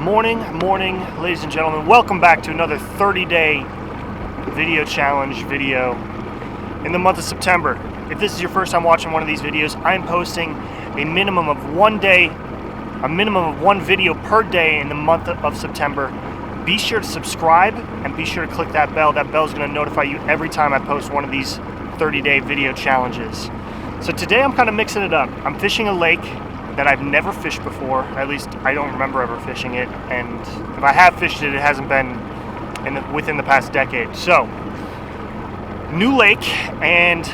Morning, ladies and gentlemen. Welcome back to another 30-day video challenge video in the month of September. If this is your first time watching one of these videos, I'm posting a minimum of one video per day in the month of September. Be sure to subscribe and be sure to click that bell. That bell is going to notify you every time I post one of these 30-day video challenges. So today I'm kind of mixing it up. I'm fishing a lake that I've never fished before. At least I don't remember ever fishing it, and if I have fished it, it hasn't been within the past decade. So, new lake, and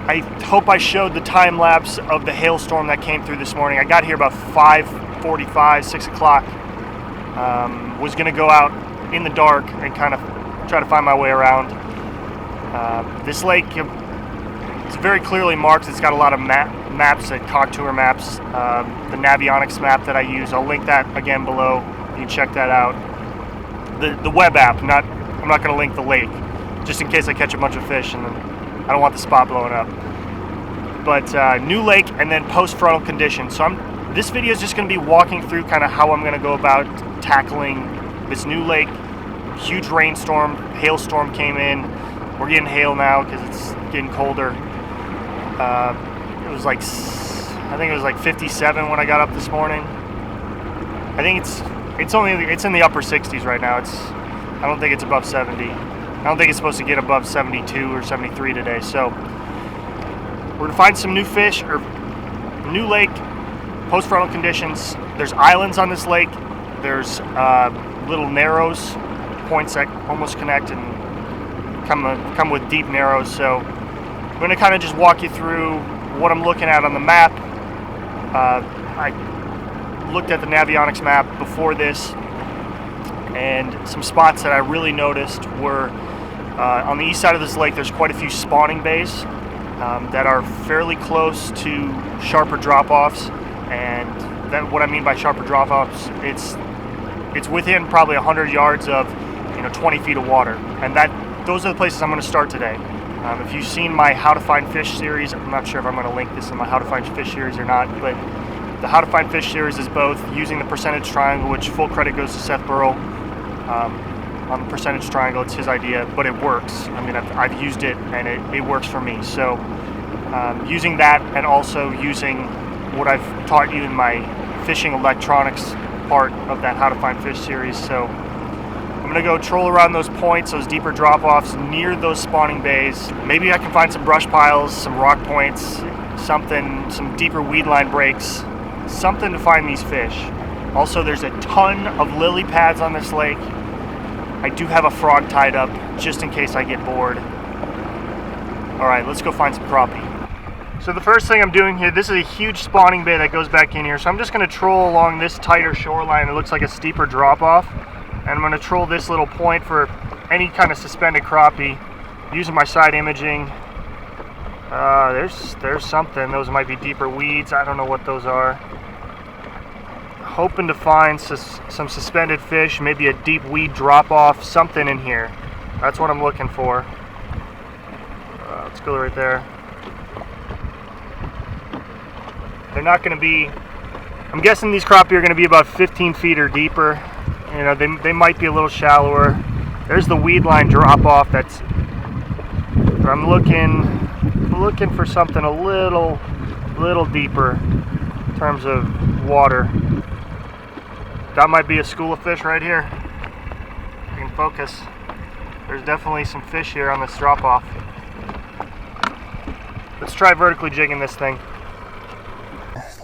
I hope I showed the time lapse of the hailstorm that came through this morning. I got here about 5:45, 6 o'clock. Was going to go out in the dark and kind of try to find my way around. This lake, it's very clearly marked. It's got a lot of maps, contour maps, the navionics map that I use. I'll link that again below. You can check that out. The web app. I'm not going to link the lake, just in case I catch a bunch of fish and then I don't want the spot blowing up. But new lake and then post-frontal conditions. So this video is just going to be walking through kind of how I'm going to go about tackling this new lake. Huge rainstorm, hailstorm came in. We're getting hail now because it's getting colder. It was like, I think it was like 57 when I got up this morning. I think it's in the upper 60s right now. I don't think it's above 70. I don't think it's supposed to get above 72 or 73 today. So we're gonna find some new fish or new lake, post-frontal conditions. There's islands on this lake. There's little narrows, points that almost connect and come with deep narrows. So I'm going to kind of just walk you through what I'm looking at on the map. I looked at the navionics map before this, and some spots that I really noticed were on the east side of this lake. There's quite a few spawning bays that are fairly close to sharper drop-offs, and what I mean by sharper drop-offs, it's within probably 100 yards of 20 feet of water, and those are the places I'm going to start today. If you've seen my How to Find Fish series, I'm not sure if I'm going to link this in my How to Find Fish series or not, but the How to Find Fish series is both using the percentage triangle, which full credit goes to Seth Burrell on the percentage triangle. It's his idea, but it works. I mean, I've used it and it works for me. So using that and also using what I've taught you in my fishing electronics part of that How to Find Fish series. So I'm going to go troll around those points, those deeper drop-offs near those spawning bays. Maybe I can find some brush piles, some rock points, some deeper weed line breaks, something to find these fish. Also, there's a ton of lily pads on this lake. I do have a frog tied up just in case I get bored. All right, let's go find some crappie. So the first thing I'm doing here, this is a huge spawning bay that goes back in here. So I'm just going to troll along this tighter shoreline. It looks like a steeper drop-off. And I'm going to troll this little point for any kind of suspended crappie using my side imaging. There's something. Those might be deeper weeds. I don't know what those are. Hoping to find some suspended fish, maybe a deep weed drop-off, something in here. That's what I'm looking for. Let's go right there. They're not going to be, I'm guessing these crappie are going to be about 15 feet or deeper. They might be a little shallower. There's the weed line drop off. But I'm looking for something a little deeper in terms of water. That might be a school of fish right here. I can focus. There's definitely some fish here on this drop off. Let's try vertically jigging this thing.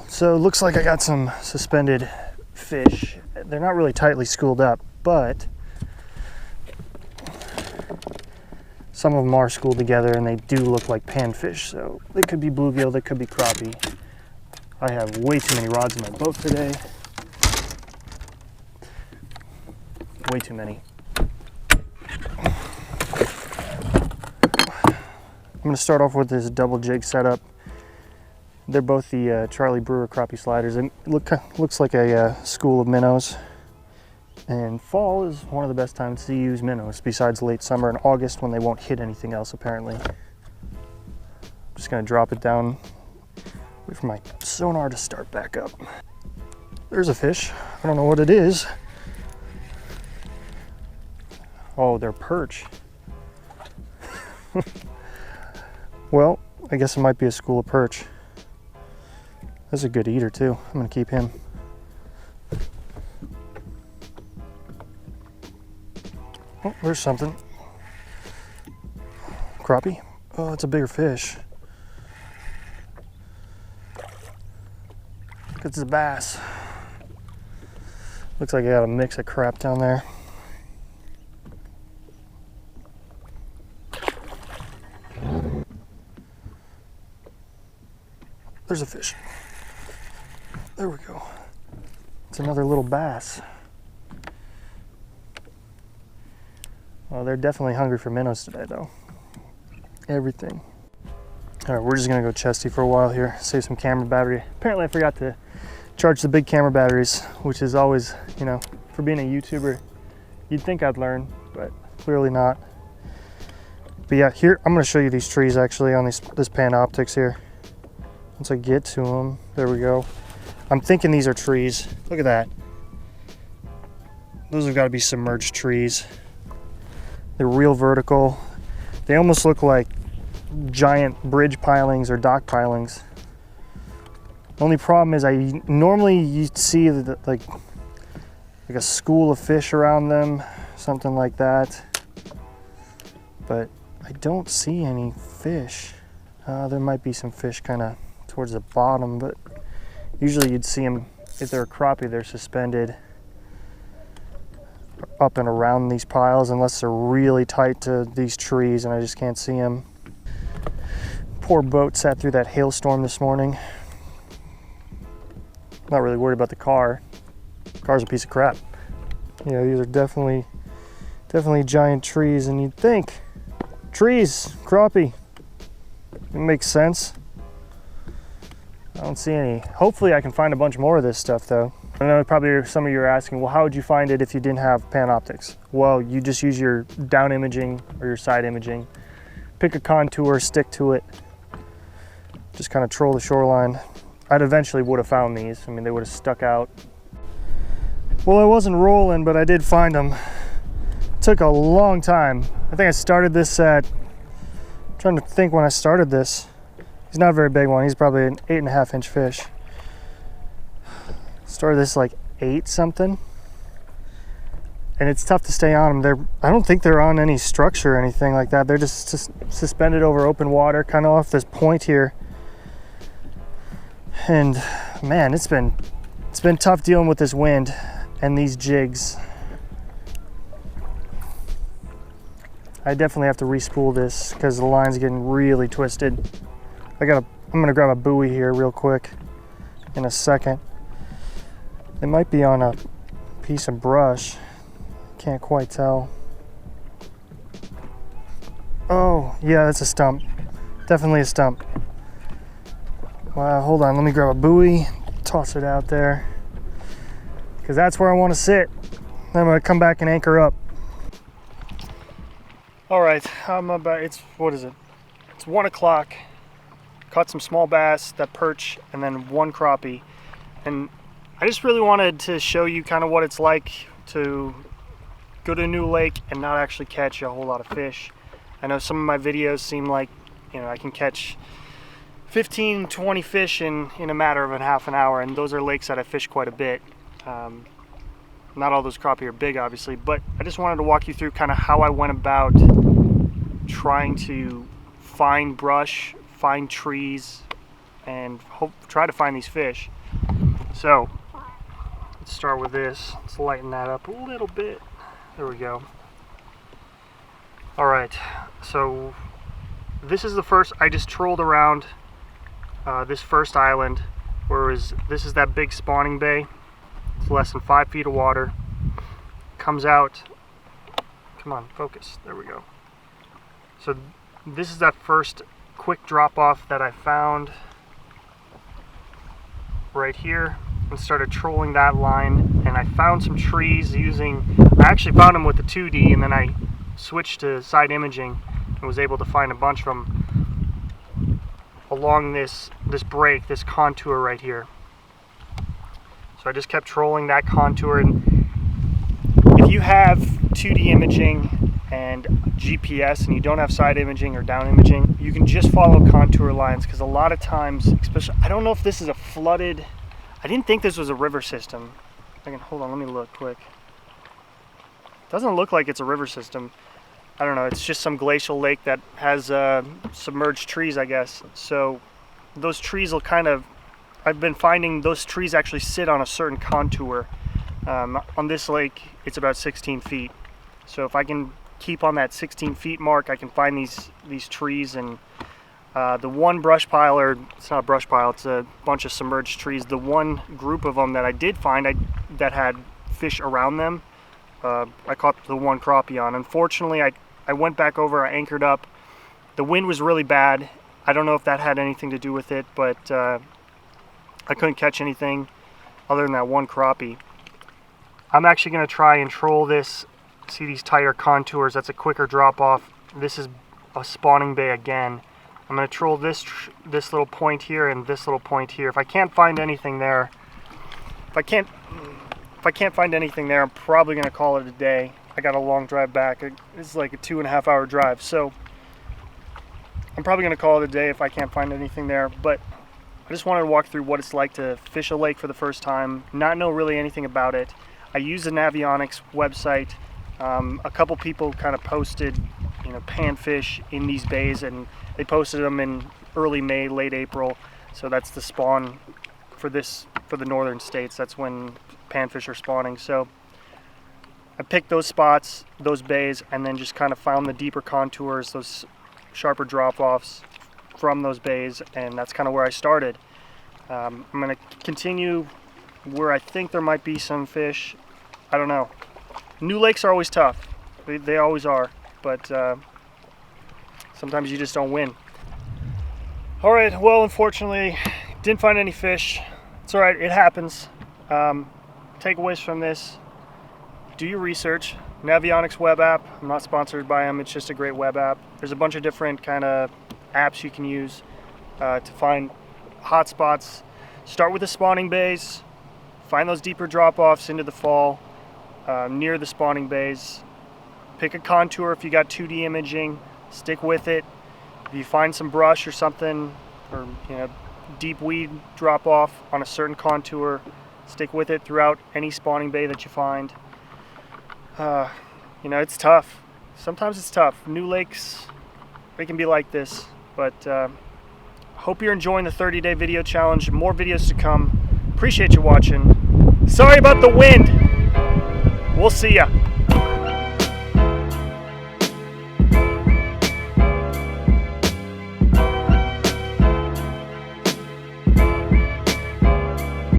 So it looks like I got some suspended fish. They're not really tightly schooled up, but some of them are schooled together and they do look like panfish. So they could be bluegill, they could be crappie. I have way too many rods in my boat today. Way too many. I'm going to start off with this double jig setup. They're both the Charlie Brewer crappie sliders. It looks like a school of minnows. And fall is one of the best times to use minnows, besides late summer and August when they won't hit anything else apparently. I'm just going to drop it down, wait for my sonar to start back up. there's a fish. I don't know what it is. Oh, they're perch. Well, I guess it might be a school of perch. That's a good eater too. I'm gonna keep him. Oh, there's something. Crappie. Oh, it's a bigger fish. It's a bass. Looks like I got a mix of crap down there. There's a fish. There we go. It's another little bass. Well, they're definitely hungry for minnows today, though. Everything. All right, we're just gonna go chesty for a while here, save some camera battery. Apparently I forgot to charge the big camera batteries, which is always, you know, for being a YouTuber, you'd think I'd learn, but clearly not. But yeah, here, I'm gonna show you these trees actually on this Panoptix here. Once I get to them, there we go. I'm thinking these are trees. Look at that. Those have got to be submerged trees. They're real vertical. They almost look like giant bridge pilings or dock pilings. The only problem is normally you see like a school of fish around them, something like that. But I don't see any fish. There might be some fish kind of towards the bottom, but usually you'd see them, if they're a crappie, they're suspended up and around these piles unless they're really tight to these trees and I just can't see them. Poor boat sat through that hailstorm this morning. Not really worried about the car. The car's a piece of crap. Yeah, these are definitely giant trees, and you'd think trees, crappie. It makes sense. I don't see any. Hopefully I can find a bunch more of this stuff though. I know probably some of you are asking, well, how would you find it if you didn't have Panoptix? Well, you just use your down imaging or your side imaging. Pick a contour, stick to it. Just kind of troll the shoreline. I'd eventually would have found these. I mean, they would have stuck out. Well, I wasn't rolling, but I did find them. It took a long time. I think I started this at, I'm trying to think when I started this. He's not a very big one. He's probably an 8.5 inch fish. Started this like 8 something. And it's tough to stay on them. I don't think they're on any structure or anything like that. They're just suspended over open water, kind of off this point here. And man, it's been tough dealing with this wind and these jigs. I definitely have to re-spool this because the line's getting really twisted. I'm gonna grab a buoy here real quick in a second. It might be on a piece of brush. Can't quite tell. Oh, yeah, that's a stump. Definitely a stump. Wow, hold on, let me grab a buoy, toss it out there. Because that's where I want to sit. Then I'm gonna come back and anchor up. All right, what is it? It's 1 o'clock. Caught some small bass, that perch, and then 1 crappie. And I just really wanted to show you kind of what it's like to go to a new lake and not actually catch a whole lot of fish. I know some of my videos seem like, you know, I can catch 15, 20 fish in a matter of a half an hour, and those are lakes that I fish quite a bit. Not all those crappie are big, obviously, but I just wanted to walk you through kind of how I went about trying to find brush, find trees, and try to find these fish. So let's start with this. Let's lighten that up a little bit. There we go. All right, so this is the first, I just trolled around this first island, whereas this is that big spawning bay. It's less than 5 feet of water. Comes out, come on, focus, there we go. So this is that first quick drop off that I found right here, and started trolling that line, and I found some trees I actually found them with the 2D, and then I switched to side imaging and was able to find a bunch of them along this break, this contour right here. So So I just kept trolling that contour. And if you have 2D imaging and GPS and you don't have side imaging or down imaging, you can just follow contour lines, because a lot of times, especially, I don't know if this is a flooded, I didn't think this was a river system. Hold on, let me look quick. Doesn't look like it's a river system. I don't know, it's just some glacial lake that has submerged trees, I guess. So those trees will kind of, I've been finding those trees actually sit on a certain contour. On this lake, it's about 16 feet. So if I can keep on that 16 feet mark, I can find these trees. And the one brush pile, or it's not a brush pile, it's a bunch of submerged trees. The one group of them that I did find that had fish around them, I caught the one crappie on. Unfortunately, I went back over, I anchored up. The wind was really bad. I don't know if that had anything to do with it, but I couldn't catch anything other than that one crappie. I'm actually going to try and troll this. See these tighter contours, that's a quicker drop off. This is a spawning bay again. I'm going to troll this little point here and this little point here. If I can't find anything there, if I can't find anything there, I'm probably going to call it a day. I got a long drive back. This is like a 2.5 hour drive, so I'm probably going to call it a day if I can't find anything there. But I just wanted to walk through what it's like to fish a lake for the first time, not know really anything about it. I use the Navionics website. A couple people kind of posted, panfish in these bays, and they posted them in early May, late April. So that's the spawn for the northern states. That's when panfish are spawning. So I picked those spots, those bays, and then just kind of found the deeper contours, those sharper drop-offs from those bays, and that's kind of where I started. I'm going to continue where I think there might be some fish. I don't know. New lakes are always tough. They always are, but sometimes you just don't win. All right, well, unfortunately, didn't find any fish. It's all right, it happens. Takeaways from this: do your research. Navionics web app. I'm not sponsored by them. It's just a great web app. There's a bunch of different kind of apps you can use to find hot spots. Start with the spawning bays. Find those deeper drop-offs into the fall near the spawning bays. Pick a contour if you got 2D imaging. Stick with it. If you find some brush or something, or deep weed drop-off on a certain contour, stick with it throughout any spawning bay that you find. It's tough. Sometimes it's tough. New lakes, they can be like this. But hope you're enjoying the 30-day video challenge. More videos to come. Appreciate you watching. Sorry about the wind. We'll see ya.